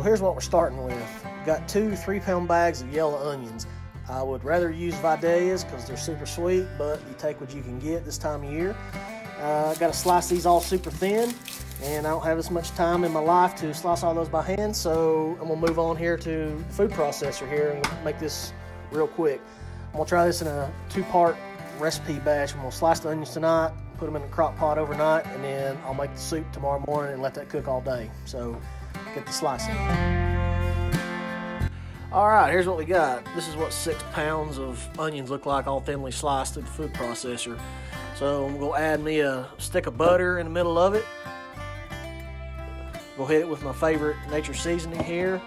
So here's what we're starting with. We've got 2 3-pound bags of yellow onions. I would rather use Vidalias because they're super sweet, but you take what you can get this time of year. I got to slice these all super thin, and I don't have as much time in my life to slice all those by hand, so I'm gonna move on here to the food processor here and make this real quick. I'm gonna try this in a 2-part recipe batch. I'm gonna slice the onions tonight, put them in a crock pot overnight, and then I'll make the soup tomorrow morning and let that cook all day. So get the slicing. All right, here's what we got. This is what 6 pounds of onions look like, all thinly sliced through the food processor. So I'm gonna add me a stick of butter in the middle of it. Go hit it with my favorite nature seasoning here.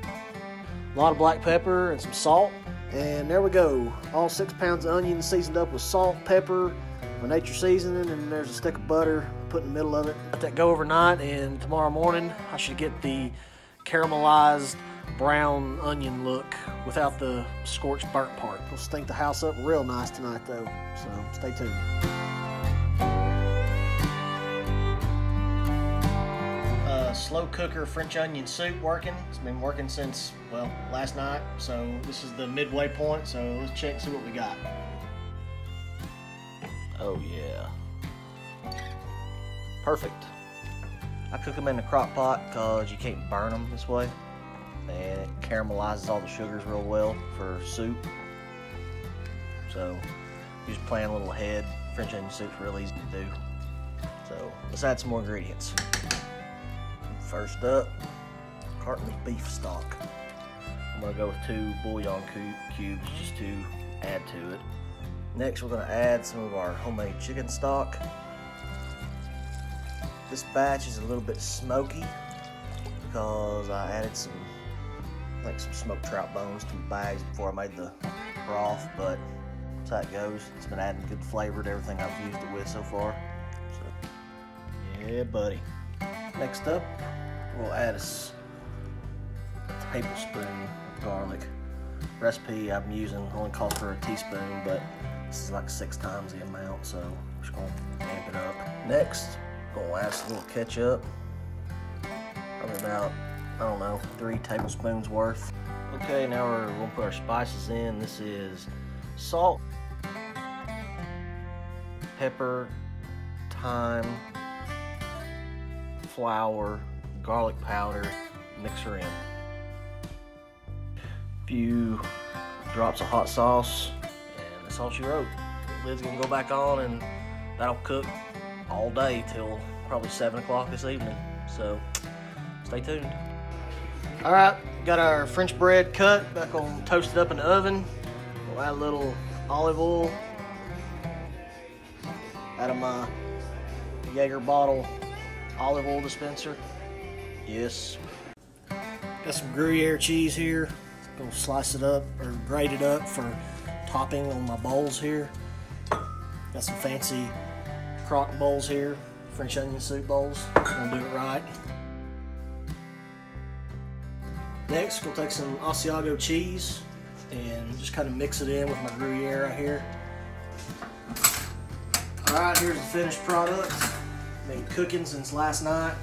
A lot of black pepper and some salt. And there we go. All 6 pounds of onions seasoned up with salt, pepper, my nature seasoning, and there's a stick of butter put in the middle of it. Let that go overnight, and tomorrow morning I should get the caramelized brown onion look without the scorched burnt part. It'll stink the house up real nice tonight though, so stay tuned. Slow cooker French onion soup working. It's been working since, well, last night, so this is the midway point, so let's check and see what we got. Oh yeah. Perfect. I cook them in the crock pot because you can't burn them this way, and it caramelizes all the sugars real well for soup. So you just plan a little ahead. French onion soup's real easy to do. So let's add some more ingredients. First up, carton of beef stock. I'm gonna go with 2 bouillon cubes just to add to it. Next, we're gonna add some of our homemade chicken stock. This batch is a little bit smoky because I added some smoked trout bones to the bags before I made the broth, but that's how it goes. It's been adding good flavor to everything I've used it with so far. So, yeah, buddy. Next up, we'll add a tablespoon of garlic. Recipe I'm using only calls for a teaspoon, but this is like 6 times the amount, so we're just gonna amp it up. Next, gonna add some little ketchup. Probably about, I don't know, 3 tablespoons worth. Okay, now we're gonna put our spices in. This is salt, pepper, thyme, flour, garlic powder, mix her in. A few drops of hot sauce, and that's all she wrote. The lid's gonna go back on, and that'll cook all day till probably 7 o'clock this evening. So stay tuned. All right, got our French bread cut, back on toasted up in the oven. We'll add a little olive oil out of my Jaeger bottle olive oil dispenser. Yes. Got some Gruyere cheese here. Gonna slice it up or grate it up for topping on my bowls here. Got some fancy crock bowls here, French onion soup bowls. Gonna do it right. Next, we'll take some Asiago cheese and just kind of mix it in with my Gruyere right here. All right, here's the finished product. Been cooking since last night.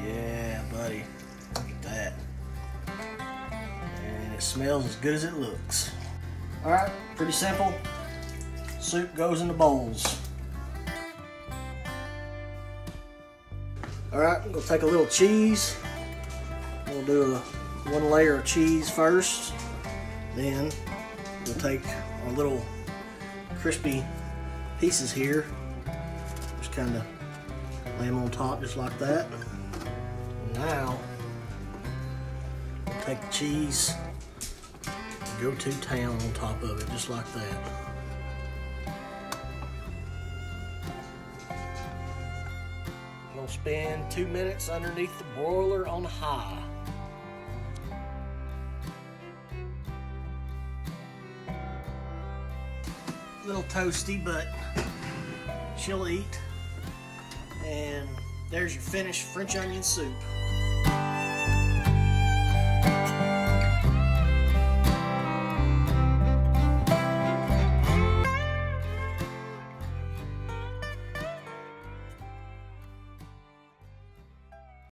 Yeah, buddy, look at that. And it smells as good as it looks. All right, pretty simple. Soup goes in the bowls. All right, I'm gonna take a little cheese. We'll do 1 layer of cheese first. Then we'll take our little crispy pieces here. Just kind of lay them on top just like that. Now, we'll take the cheese and go to town on top of it, just like that. We'll spend 2 minutes underneath the broiler on high. A little toasty, but she'll eat. And there's your finished French onion soup.